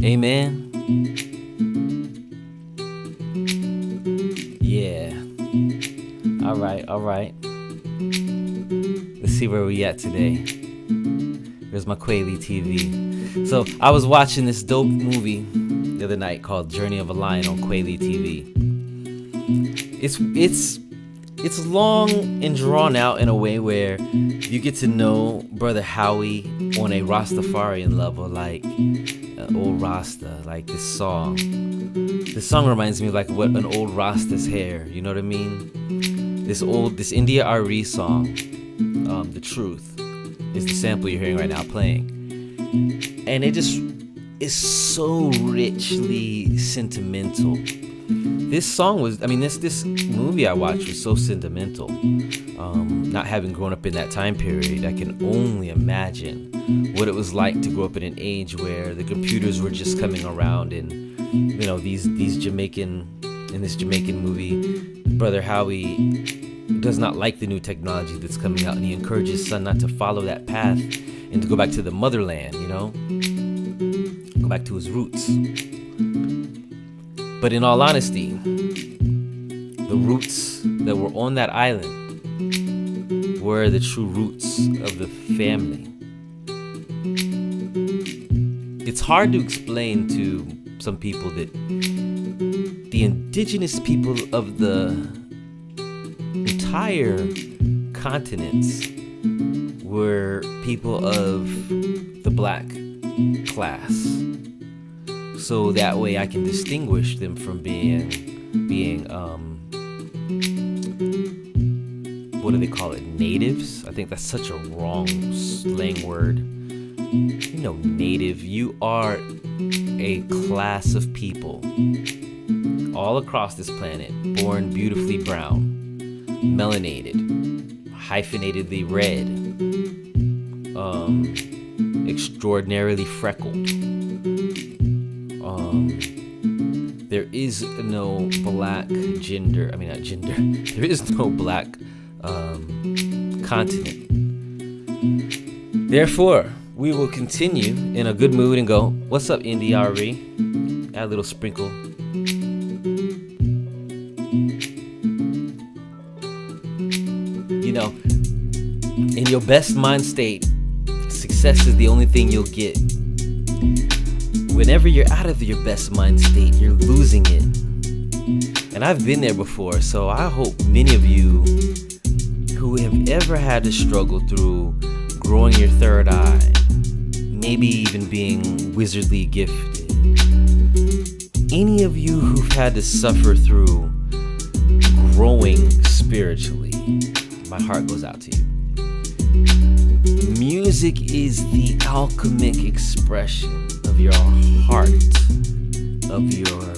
Amen. Yeah. All right. Let's see where we at today. Here's my Quayle TV. So I was watching this dope movie the other night called Journey of a Lion on Quayle TV. It's long and drawn out in a way where you get to know Brother Howie on a Rastafarian level, like old Rasta, like this song. This song reminds me of like what an old Rasta's hair, you know what I mean? This India RE song, The Truth, is the sample you're hearing right now playing. And it just is so richly sentimental. This song was, this movie I watched was so sentimental. Not having grown up in that time period, I can only imagine what it was like to grow up in an age where the computers were just coming around, and in this Jamaican movie, Brother Howie does not like the new technology that's coming out, and he encourages his son not to follow that path and to go back to the motherland, go back to his roots. But in all honesty, the roots that were on that island were the true roots of the family. It's hard to explain to some people that the indigenous people of the entire continents were people of the black class. So that way I can distinguish them from being what do they call it? Natives? I think that's such a wrong slang word. Native. You are a class of people all across this planet, born beautifully brown, melanated, hyphenatedly red, extraordinarily freckled. There is no black gender. Not gender. There is no black continent. Therefore, we will continue in a good mood and go, what's up, NDRE? Add a little sprinkle. In your best mind state, success is the only thing you'll get. Whenever you're out of your best mind state, you're losing it. And I've been there before, so I hope many of you who have ever had to struggle through growing your third eye, maybe even being wizardly gifted, any of you who've had to suffer through growing spiritually, my heart goes out to you. Music is the alchemic expression of your heart, of your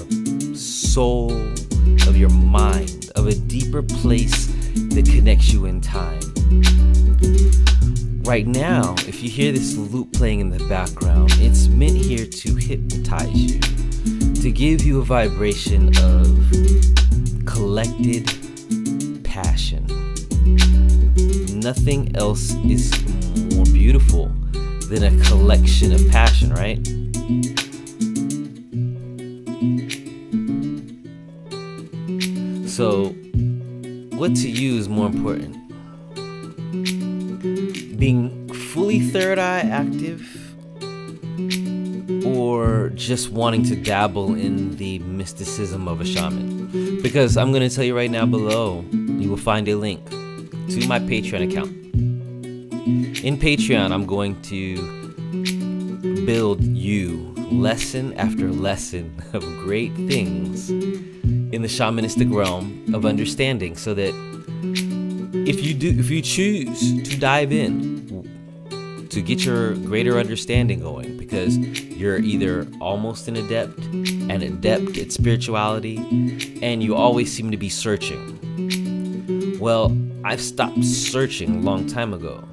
soul, of your mind, of a deeper place that connects you in time. Right now, if you hear this loop playing in the background, it's meant here to hypnotize you, to give you a vibration of collected passion. Nothing else is more beautiful than a collection of passion, right? So, what to you is more important? Being fully third eye active, or just wanting to dabble in the mysticism of a shaman? Because I'm going to tell you right now below, you will find a link to my Patreon account. In Patreon, I'm going to build you lesson after lesson of great things in the shamanistic realm of understanding, so that if you choose to dive in to get your greater understanding going, because you're either almost an adept at spirituality, and you always seem to be searching. Well, I've stopped searching a long time ago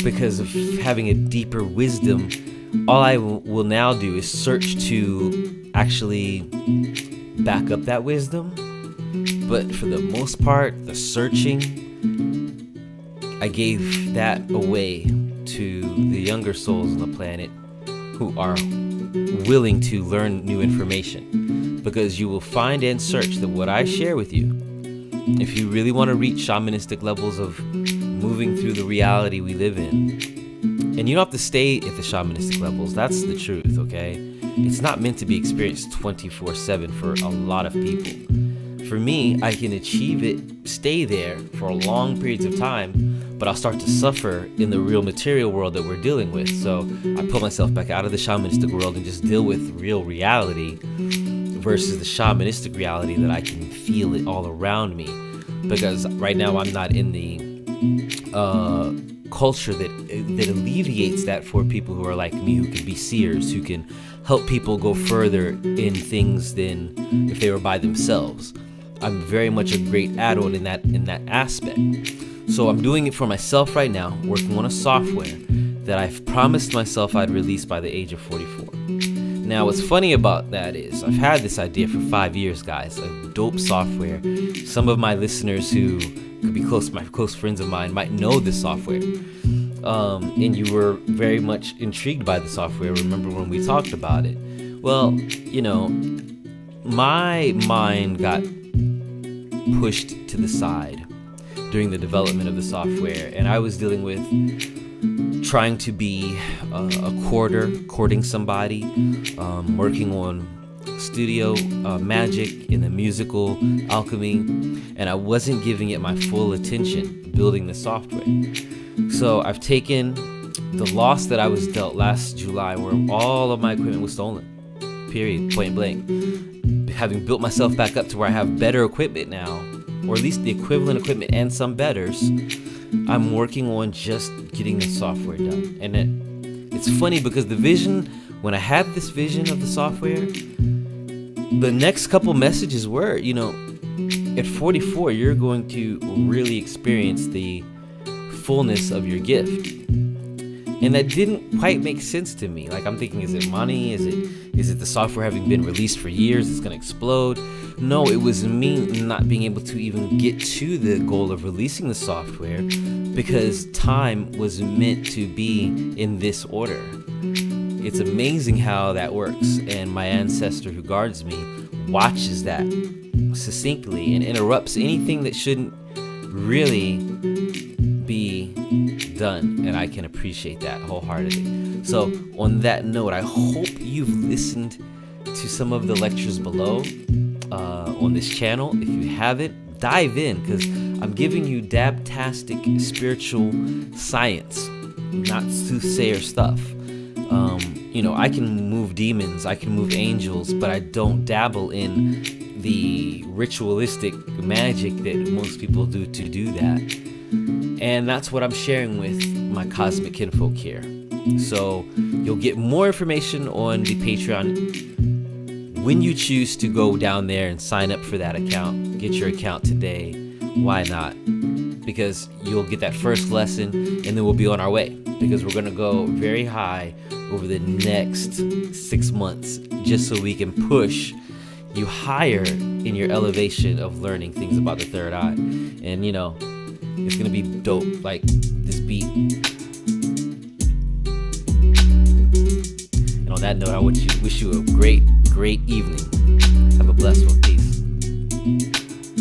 because of having a deeper wisdom. All I will now do is search to actually back up that wisdom. But for the most part, the searching, I gave that away to the younger souls on the planet who are willing to learn new information, because you will find and search that what I share with you, if you really want to reach shamanistic levels of moving through the reality we live in, and you don't have to stay at the shamanistic levels, that's the truth, okay? It's not meant to be experienced 24/7 for a lot of people. For me, I can achieve it, stay there for long periods of time, but I'll start to suffer in the real material world that we're dealing with. So I pull myself back out of the shamanistic world and just deal with real reality versus the shamanistic reality that I can feel it all around me. Because right now I'm not in the culture that alleviates that for people who are like me, who can be seers, who can help people go further in things than if they were by themselves. I'm very much a great add-on in that aspect. So I'm doing it for myself right now, working on a software that I've promised myself I'd release by the age of 44. Now, what's funny about that is I've had this idea for 5 years, guys. A dope software. Some of my listeners who could be my close friends of mine might know this software. And you were very much intrigued by the software. Remember when we talked about it? Well, my mind got pushed to the side during the development of the software, and I was dealing with trying to be a courting somebody, working on studio magic in the musical alchemy, and I wasn't giving it my full attention building the software. So I've taken the loss that I was dealt last July, where all of my equipment was stolen, period, point blank. Having built myself back up to where I have better equipment now, or at least the equivalent equipment and some betters, I'm working on just getting the software done. And it's funny because the vision, when I had this vision of the software, the next couple messages were, at 44, you're going to really experience the fullness of your gift. And that didn't quite make sense to me. Like, I'm thinking, is it money? Is it the software having been released for years? It's going to explode? No, it was me not being able to even get to the goal of releasing the software because time was meant to be in this order. It's amazing how that works. And my ancestor who guards me watches that succinctly and interrupts anything that shouldn't really be done, and I can appreciate that wholeheartedly. So on that note, I hope you've listened to some of the lectures below on this channel. If you haven't, dive in, because I'm giving you dabtastic spiritual science, not soothsayer stuff. I can move demons, I can move angels, but I don't dabble in the ritualistic magic that most people do to do that. And that's what I'm sharing with my cosmic kinfolk here. So you'll get more information on the Patreon when you choose to go down there and sign up for that account. Get your account today. Why not? Because you'll get that first lesson, and then we'll be on our way. Because we're going to go very high over the next 6 months, just so we can push you higher in your elevation of learning things about the third eye. And it's gonna be dope, like this beat. And on that note, I wish you a great evening. Have a blessed one. Peace.